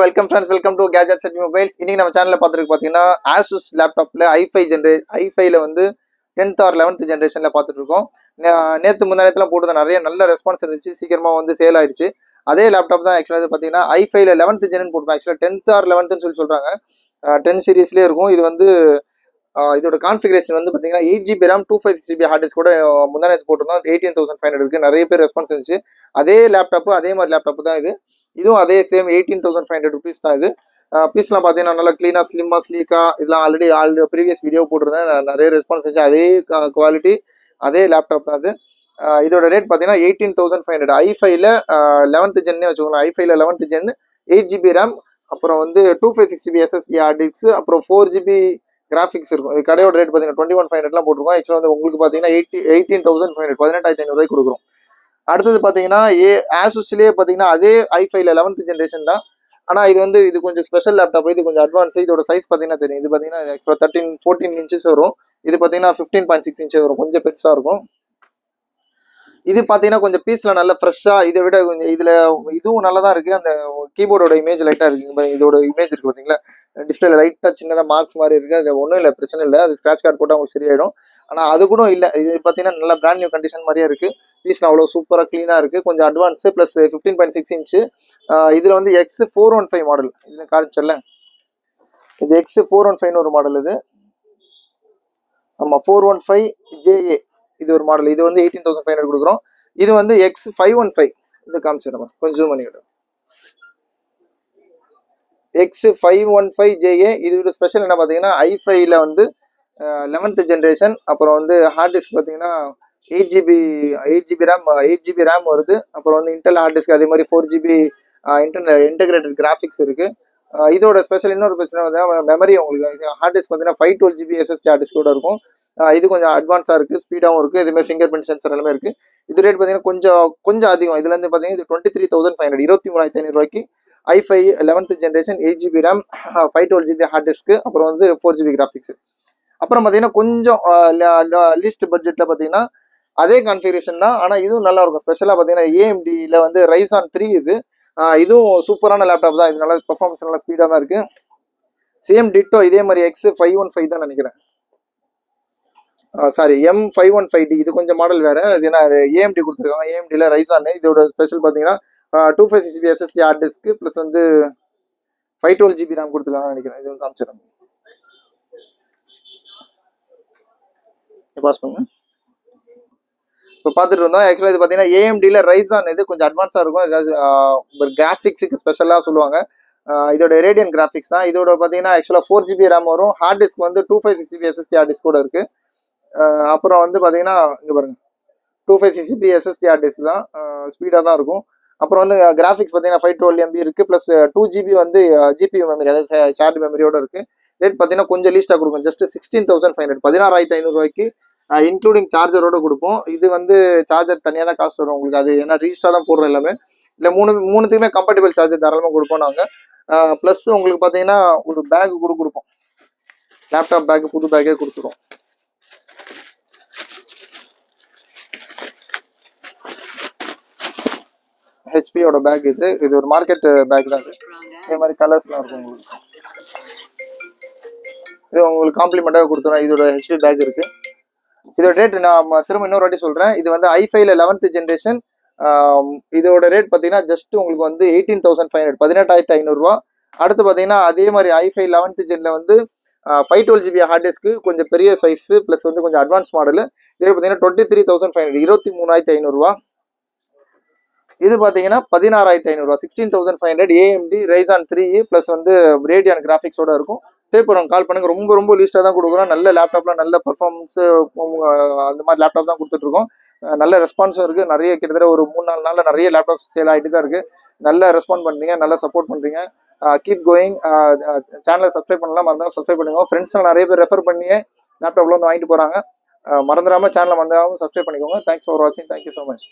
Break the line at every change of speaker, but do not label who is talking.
Welcome friends, welcome to gadgets and mobiles. இன்னைக்கு நம்ம சேனலில் பார்த்துருக்கு பார்த்தீங்கன்னா ஆசூஸ் லேப்டாப்பில் ஐஃபைல வந்து 10th ஆர் 11th ஜென்ரேஷனில் பார்த்துட்டு இருக்கோம். நேற்று முந்தானத்தில் போட்டு நிறைய நல்ல ரெஸ்பான்ஸ் இருந்துச்சு, சீக்கிரமாக வந்து சேல் ஆயிடுச்சு. அதே லேப்டாப் தான் ஆக்சுவலாக பார்த்தீங்கன்னா ஐஃபைல 11th ஜென் போட்டுருக்கோம். ஆக்சுவலாக 10th ஆர் 11th சொல்லி சொல்கிறாங்க. 10 சீரீஸ்லேயே இருக்கும். இது வந்து இதோட கான்ஃபிகரேஷன் வந்து பார்த்தீங்கன்னா 8GB RAM 256GB hard disk கூட முந்தானத்து போட்டிருந்தோம். 18,500 இருக்குது. நிறைய பேர் ரெஸ்பான்ஸ் இருந்துச்சு. அதே லேப்டாப்பு அதே மாதிரி லேப்டாப்பு தான் இது. இதுவும் அதே சேம் 18,500 rupees தான் இது. பீஸ்லாம் பார்த்தீங்கன்னா நல்லா க்ளீனாக ஸ்லிம்மாக ஸ்லீக்காக இதெல்லாம் ஆல்ரெடி ப்ரீவியஸ் வீடியோ போட்டிருந்தேன். நிறைய ரெஸ்பான்ஸ் இருந்துச்சு. அதே குவாலிட்டி அதே லேப்டாப் தான் அது. இதோட ரேட் பார்த்தீங்கன்னா 18,500. ஐஃபைல 11th ஜென்னே வச்சுக்கோங்களேன். ஐஃபைல 11th ஜென் 8GB RAM, அப்புறம் வந்து 256GB SSD ஹார்ட் டிஸ்க், அப்புறம் 4GB கிராஃபிக்ஸ் இருக்கும். இது கடையோட ரேட் பார்த்தீங்கன்னா 21,500 போட்டிருக்கோம். ஆக்சுவலாக வந்து உங்களுக்கு பார்த்தீங்கன்னா 18,500 18,500 கொடுக்குறோம். அடுத்தது பார்த்தீங்கன்னா ஆசூஸ்லேயே பார்த்தீங்கன்னா அதே ஐஃபைல 11th ஜென்ரேஷன் தான். ஆனால் இது கொஞ்சம் ஸ்பெஷல் லேப்டாப். இது கொஞ்சம் அட்வான்ஸ். இதோட சைஸ் பார்த்தீங்கன்னா தெரியும். இது பார்த்தீங்கன்னா 14 inches வரும். இது பார்த்தீங்கன்னா 15.6 inches வரும். கொஞ்சம் பெருசாக இருக்கும். இது பார்த்தீங்கன்னா கொஞ்சம் பீஸில் நல்ல ஃப்ரெஷ்ஷாக, இதை விட கொஞ்சம் இதில் இதுவும் நல்லா தான் இருக்குது. அந்த கீபோர்டோட இமேஜ் லைட்டாக இருக்குது. இதோட இமேஜ் இருக்குது பார்த்தீங்களா, டிஸ்பிளேல லைட்டாக சின்னதாக மார்க்ஸ் மாதிரி இருக்குது. அது ஒன்றும் இல்லை, பிரச்சனை இல்லை. அது ஸ்க்ராட்ச் கார்டு போட்டால் உங்களுக்கு சரியாயிடும். ஆனால் அது கூட இல்லை. இது பார்த்தீங்கன்னா நல்லா பிராண்ட் நியூ கண்டிஷன் மாதிரியே இருக்குது. பீஸ்லாம் அவ்வளோ சூப்பராக க்ளீனாக இருக்குது. கொஞ்சம் அட்வான்ஸு ப்ளஸ் 15.6 inch. இதில் வந்து X415 மாடல் இதில் காமிச்சல. இது X415 ஒரு மாடல். இது ஆமாம் 415JA இது ஒரு மாடல். இது வந்து 18,500 கொடுக்குறோம். இது வந்து X515 இது காமிச்சிடணும். கொஞ்சம் பண்ணிக்கிட்டோம். X515JA இதோட ஸ்பெஷல் என்ன பார்த்தீங்கன்னா ஐஃபைல வந்து 11th ஜென்ரேஷன். அப்புறம் வந்து ஹார்ட் டிஸ்க் பார்த்தீங்கன்னா 8GB RAM 8GB RAM வருது. அப்புறம் வந்து இன்டெல் ஹார்ட் டிஸ்க் அதே மாதிரி 4GB இன்டெகிரேட்டட் கிராஃபிக்ஸ் இருக்குது. இதோட ஸ்பெஷல் இன்னொரு பிரச்சனை பார்த்தீங்கன்னா மெமரி. உங்களுக்கு ஹார்ட் டிஸ்க் பார்த்தீங்கன்னா 512GB SSD ஹார்ட் டிஸ்கோட இருக்கும். இது கொஞ்சம் அட்வான்ஸாக இருக்குது, ஸ்பீடாகவும் இருக்குது. இதுமாதிரி ஃபிங்கர் பிரிண்ட் சென்சர் எல்லாமே இருக்குது. இது ரேட் பார்த்தீங்கன்னா கொஞ்சம் அதிகம். இதுலேருந்து பார்த்தீங்கன்னா இது 23,500 23,500 i five 11th generation 8GB RAM 512GB hard disk, அப்புறம் வந்து 4GB கிராஃபிக்ஸ். அப்புறம் பார்த்தீங்கன்னா கொஞ்சம் லீஸ்ட் பட்ஜெட்டில் பார்த்தீங்கன்னா அதே கான்ஃபிகரேஷன் தான். ஆனால் இதுவும் நல்லா இருக்கும். ஸ்பெஷலாக பார்த்தீங்கன்னா AMDல வந்து Ryzen 3 இது. இதுவும் சூப்பரான லேப்டாப் தான். இது நல்லா பெர்ஃபார்மன்ஸ் நல்லா ஸ்பீடாக தான் இருக்குது. சேம் டிட்டோ இதே மாதிரி X515 தான் நினைக்கிறேன். சாரி M515D இது கொஞ்சம் மாடல் வேறு. இது என்ன AMD கொடுத்துருக்காங்க. AMDல Ryzen. இதோட ஸ்பெஷல் பார்த்தீங்கன்னா 256GB SSD heart disc plus வந்து 512GB RAM கொடுத்துருக்காங்கன்னு நினைக்கிறேன். இது காமிச்சிடும். பாஸ் பண்ணுங்க. இப்போ பார்த்துட்டு இருந்தோம். ஆக்சுவலாக இது பார்த்தீங்கன்னா AMDல Ryzen இது கொஞ்சம் அட்வான்ஸாக இருக்கும். ஏதாவது கிராஃபிக்ஸுக்கு ஸ்பெஷலாக சொல்லுவாங்க. இதோட ரேடியன் கிராஃபிக்ஸ் தான். இதோட பார்த்தீங்கன்னா ஆக்சுவலாக 4GB RAM வரும். ஹார்ட் டிஸ்க் வந்து 256GB SSD ஹார்ட் டிஸ்க் கூட இருக்குது. அப்புறம் வந்து பார்த்தீங்கன்னா இங்கே பாருங்கள் 256GB SSD ஹார்ட் டிஸ்க் தான். ஸ்பீடாக தான் இருக்கும். அப்புறம் வந்து கிராஃபிக்ஸ் பார்த்தீங்கன்னா 512 MB இருக்குது. ப்ளஸ் 2GB வந்து GPU மெமரி, அதாவது ஷேர்டு மெமரியோட இருக்குது. ரேட் பார்த்தீங்கன்னா கொஞ்சம் லீஸ்ட்டாக கொடுக்கும். ஜஸ்ட் 16,500 16,500 இன்க்ளூடிங் சார்ஜரோட கொடுப்போம். இது வந்து சார்ஜர் தனியாக தான் காசு வரும் உங்களுக்கு. அது ஏன்னா ரீஸ்டாக தான் போடுறோம் எல்லாமே. இல்லை மூணுத்துக்குமே கம்பேட்டபிள் சார்ஜர் தாராளமாக கொடுப்போம் நாங்கள். ப்ளஸ் உங்களுக்கு பார்த்தீங்கன்னா ஒரு பேக் கூட கொடுப்போம். லேப்டாப் பேக் புது பேக்கே கொடுத்துருவோம். ஹெச்பியோட பேக் இது ஒரு மார்க்கெட் பேக் தான். இதே மாதிரி கலர்ஸ்லாம் இருக்கும் உங்களுக்கு. இது உங்களுக்கு காம்ப்ளிமெண்ட்டாக கொடுத்துரும். இதோட ஹெச்பி பேக் இருக்குது. இதோட ரேட் நான் திரும்ப இன்னொரு வாட்டி சொல்கிறேன். இது வந்து ஐஃபைல 11th ஜென்ரேஷன். இதோட ரேட் பார்த்தீங்கன்னா ஜஸ்ட் உங்களுக்கு வந்து 18,500 18,500. அடுத்து பார்த்தீங்கன்னா அதே மாதிரி ஐஃபை 11th ஜென்ல வந்து 512GB ஹார்ட் டிஸ்க்கு கொஞ்சம் பெரிய சைஸு ப்ளஸ் வந்து கொஞ்சம் அட்வான்ஸ் மாடலு. இது பார்த்தீங்கன்னா 23,500 23,500. இது பார்த்தீங்கன்னா 16,500 16,500 AMD Ryzen 3 ப்ளஸ் வந்து ரேடியன் கிராஃபிக்ஸோட இருக்கும். தேவைப்படுறவங்க கால் பண்ணுங்க. ரொம்ப லீஸ்ட்டாக தான் கொடுக்குறோம். நல்ல லேப்டாப்லாம் நல்ல பர்ஃபார்மன்ஸு அந்த மாதிரி லேப்டாப் தான் கொடுத்துட்ருக்கோம். நல்ல ரெஸ்பான்ஸும் இருக்குது. நிறைய கிட்டத்தட்ட ஒரு 3-4 நாளில் நிறைய லேப்டாப்ஸ் சேல் ஆகிட்டு தான் இருக்குது. நல்லா ரெஸ்பாண்ட் பண்ணுறீங்க, நல்லா சப்போர்ட் பண்ணுறீங்க. Keep going. சேனலை சப்ஸ்கிரைப் பண்ணலாம், மறந்தாலும் சப்ஸ்கிரைப் பண்ணுங்க. ஃப்ரெண்ட்ஸ்லாம் நிறைய பேர் ரெஃபர் பண்ணி லேப்டாப்ல வந்து வாங்கிட்டு போகிறாங்க. மறந்துடாமல் சேனலை சப்ஸ்கிரைப் பண்ணிக்கோங்க. தேங்க்ஸ் ஃபார் வாட்சிங். Thank you so much.